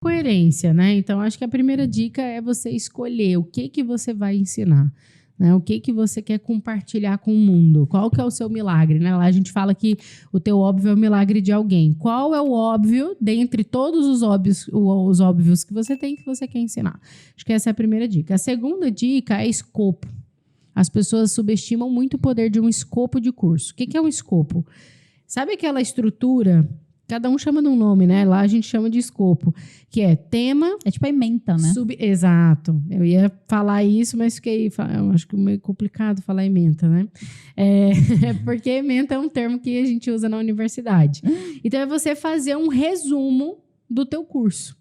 coerência, né? Então, acho que a primeira dica é você escolher o que você vai ensinar, né? O que você quer compartilhar com o mundo. Qual que é o seu milagre, né? Lá a gente fala que o teu óbvio é o milagre de alguém. Qual é o óbvio, dentre todos os óbvios que você tem, que você quer ensinar? Acho que essa é a primeira dica. A segunda dica é escopo. As pessoas subestimam muito o poder de um escopo de curso. O que é um escopo? Sabe aquela estrutura... Cada um chama de um nome, né? Lá a gente chama de escopo, que é tema... É tipo a ementa, né? Exato. Eu ia falar isso, mas eu acho que é meio complicado falar ementa, né? Porque ementa é um termo que a gente usa na universidade. Então, é você fazer um resumo do teu curso.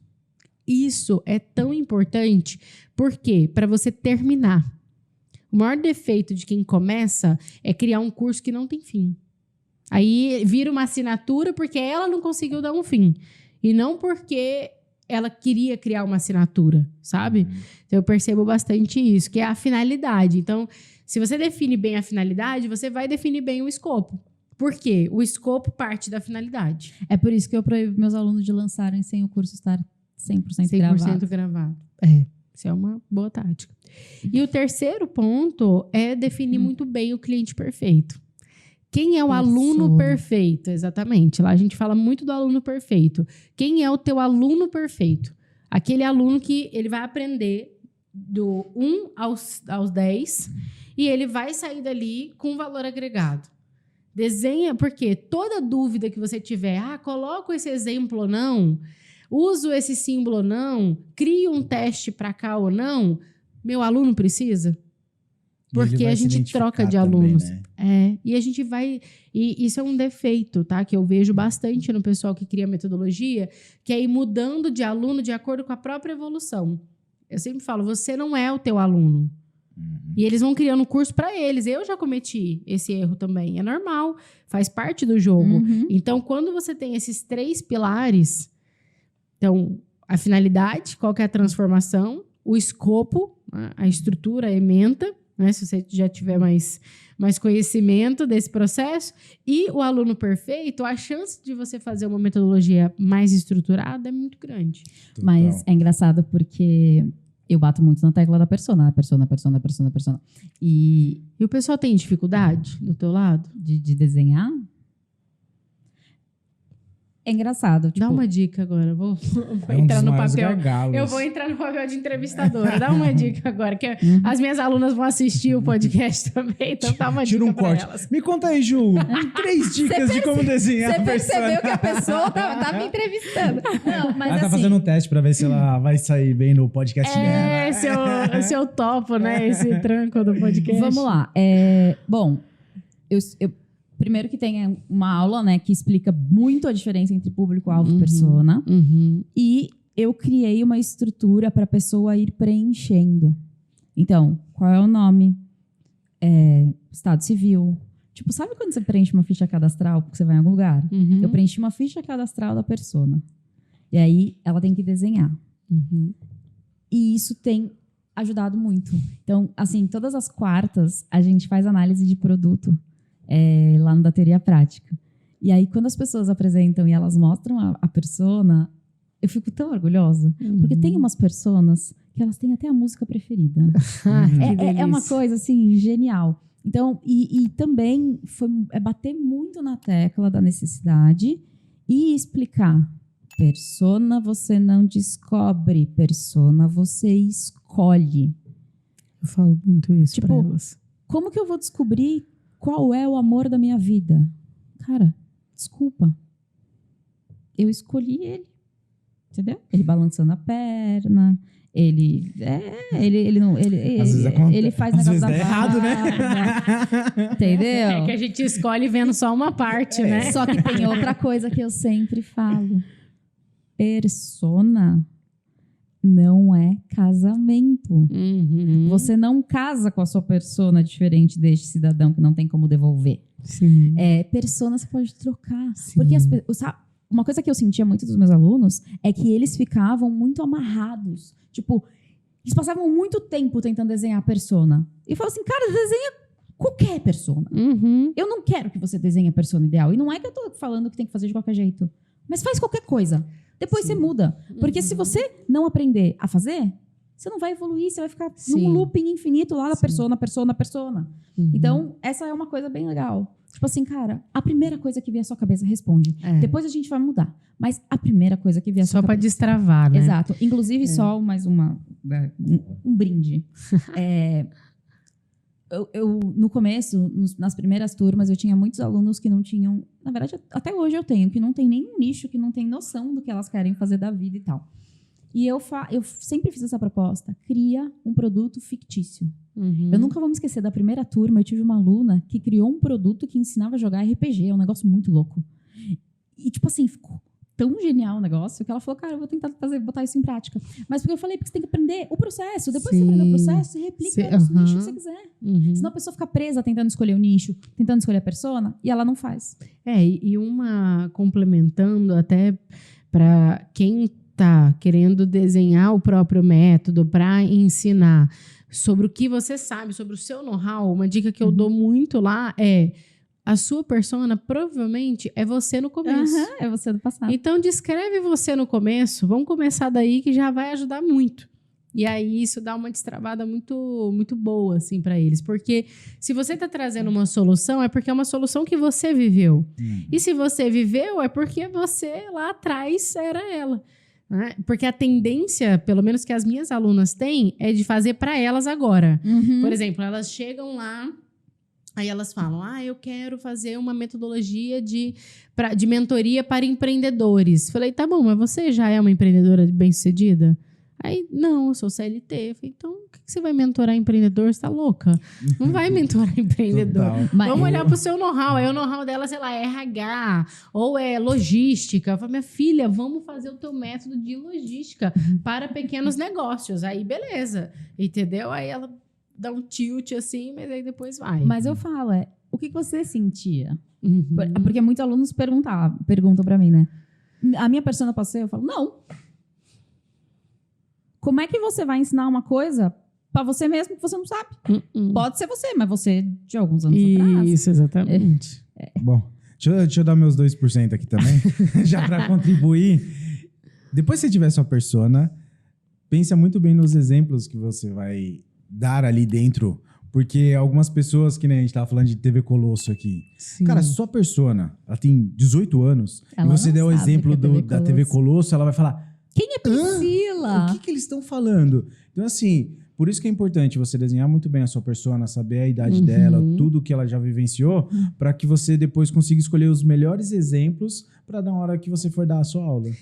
Isso é tão importante, porque para você terminar. O maior defeito de quem começa é criar um curso que não tem fim. Aí vira uma assinatura porque ela não conseguiu dar um fim. E não porque ela queria criar uma assinatura, sabe? Então, eu percebo bastante isso, que é a finalidade. Então, se você define bem a finalidade, você vai definir bem o escopo. Por quê? O escopo parte da finalidade. É por isso que eu proíbo meus alunos de lançarem sem o curso estar 100% gravado. 100% gravado. Isso é uma boa tática. E o terceiro ponto é definir muito bem o cliente perfeito. Quem é o aluno perfeito? Exatamente. Lá a gente fala muito do aluno perfeito. Quem é o teu aluno perfeito? Aquele aluno que ele vai aprender do 1 aos 10 e ele vai sair dali com valor agregado. Desenha, porque toda dúvida que você tiver, coloco esse exemplo ou não, uso esse símbolo ou não, crio um teste para cá ou não, meu aluno precisa? Porque a gente troca de alunos. Também, né? E a gente vai... E isso é um defeito, tá? Que eu vejo bastante no pessoal que cria metodologia, que é ir mudando de aluno de acordo com a própria evolução. Eu sempre falo, você não é o teu aluno. E eles vão criando curso para eles. Eu já cometi esse erro também. É normal, faz parte do jogo. Então, quando você tem esses 3 pilares... Então, a finalidade, qual que é a transformação, o escopo, a estrutura, a ementa, né, se você já tiver mais conhecimento desse processo, e o aluno perfeito, a chance de você fazer uma metodologia mais estruturada é muito grande. Total. Mas é engraçado porque eu bato muito na tecla da persona. E o pessoal tem dificuldade do teu lado? De desenhar? É engraçado. Tipo, dá uma dica agora. Vou entrar no papel. Gargalos. Eu vou entrar no papel de entrevistadora. Dá uma dica agora. Que as minhas alunas vão assistir o podcast também. Então dá uma Tira dica um corte. elas. Me conta aí, Ju. 3 dicas de como desenhar a Você persona. percebeu que a pessoa tá me entrevistando. Não, mas Ela tá assim, fazendo um teste pra ver se ela vai sair bem no podcast dela. Se eu topo, né? Esse tranco do podcast. vamos lá. Bom, eu primeiro que tem uma aula, né, que explica muito a diferença entre público-alvo e persona. E eu criei uma estrutura para a pessoa ir preenchendo. Então, qual é o nome? Estado civil. Tipo, sabe quando você preenche uma ficha cadastral porque você vai em algum lugar? Eu preenchi uma ficha cadastral da persona. E aí, ela tem que desenhar. E isso tem ajudado muito. Então, assim, todas as quartas, a gente faz análise de produto. Lá no da teoria prática. E aí, quando as pessoas apresentam e elas mostram a persona, eu fico tão orgulhosa. Porque tem umas personas que elas têm até a música preferida. É uma coisa, assim, genial. Então, e também é bater muito na tecla da necessidade e explicar. Persona você não descobre, persona você escolhe. Eu falo muito isso pra Tipo, elas. como que eu vou descobrir qual é o amor da minha vida? Cara, desculpa. Eu escolhi ele. Entendeu? Ele balançando a perna. Ele não. Às vezes Ele faz às negócio vezes da dá errado, né? barba. Entendeu? É que a gente escolhe vendo só uma parte, né? Só que tem outra coisa que eu sempre falo. Persona não é casamento. Você não casa com a sua persona diferente deste cidadão que não tem como devolver. Sim. Persona você pode trocar. Sim. Porque uma coisa que eu sentia muito dos meus alunos é que eles ficavam muito amarrados. Tipo, eles passavam muito tempo tentando desenhar a persona. E eu falo assim, cara, desenha qualquer persona. Eu não quero que você desenhe a persona ideal. E não é que eu tô falando que tem que fazer de qualquer jeito. Mas faz qualquer coisa. Depois você muda. Porque se você não aprender a fazer, você não vai evoluir, você vai ficar num looping infinito lá da persona. Então, essa é uma coisa bem legal. Tipo assim, cara, a primeira coisa que vier à sua cabeça, responde. Depois a gente vai mudar. Mas a primeira coisa que vier à sua cabeça... Só pra destravar, né? Exato. Inclusive, só mais um brinde. Eu, no começo, nas primeiras turmas, eu tinha muitos alunos que não tinham... Na verdade, até hoje eu tenho, que não tem nenhum nicho, que não tem noção do que elas querem fazer da vida e tal. E eu sempre fiz essa proposta. Cria um produto fictício. Eu nunca vou me esquecer da primeira turma. Eu tive uma aluna que criou um produto que ensinava a jogar RPG. É um negócio muito louco. E, tipo assim, ficou tão genial o negócio que ela falou, cara, eu vou tentar botar isso em prática. Mas porque eu falei, porque você tem que aprender o processo. Depois que você aprender o processo, você replica no nicho que você quiser. Senão a pessoa fica presa tentando escolher o nicho, tentando escolher a persona, e ela não faz. E uma complementando até para quem tá querendo desenhar o próprio método para ensinar sobre o que você sabe, sobre o seu know-how, uma dica que eu dou muito lá é a sua persona provavelmente é você no começo. É você do passado. Então, descreve você no começo. Vamos começar daí que já vai ajudar muito. E aí, isso dá uma destravada muito, muito boa, assim, para eles. Porque se você está trazendo uma solução, é porque é uma solução que você viveu. E se você viveu, é porque você lá atrás era ela. Né? Porque a tendência, pelo menos que as minhas alunas têm, é de fazer para elas agora. Por exemplo, elas chegam lá, aí elas falam, eu quero fazer uma metodologia de mentoria para empreendedores. Falei, tá bom, mas você já é uma empreendedora bem-sucedida? Aí, não, eu sou CLT. Falei, então, o que você vai mentorar empreendedor? Você tá louca? Não vai mentorar empreendedor. Vamos olhar pro seu know-how. Aí o know-how dela, sei lá, é RH ou é logística. Eu falei, minha filha, vamos fazer o teu método de logística para pequenos negócios. Aí, beleza. Entendeu? Aí ela dá um tilt assim, mas aí depois vai. Mas eu falo, o que você sentia? Porque muitos alunos perguntam pra mim, né? A minha persona pode ser? Eu falo, não. Como é que você vai ensinar uma coisa pra você mesmo que você não sabe? Pode ser você, mas você de alguns anos atrás. Isso, exatamente. Bom, deixa eu dar meus 2% aqui também, já pra contribuir. Depois que você tiver sua persona, pensa muito bem nos exemplos que você vai dar ali dentro. Porque algumas pessoas, que nem a gente tava falando de TV Colosso aqui. Sim. Cara, sua persona, ela tem 18 anos. E você der o exemplo da TV Colosso, ela vai falar... Quem é Priscila? O que eles estão falando? Então, assim, por isso que é importante você desenhar muito bem a sua persona, saber a idade dela, tudo que ela já vivenciou, para que você depois consiga escolher os melhores exemplos para na hora que você for dar a sua aula.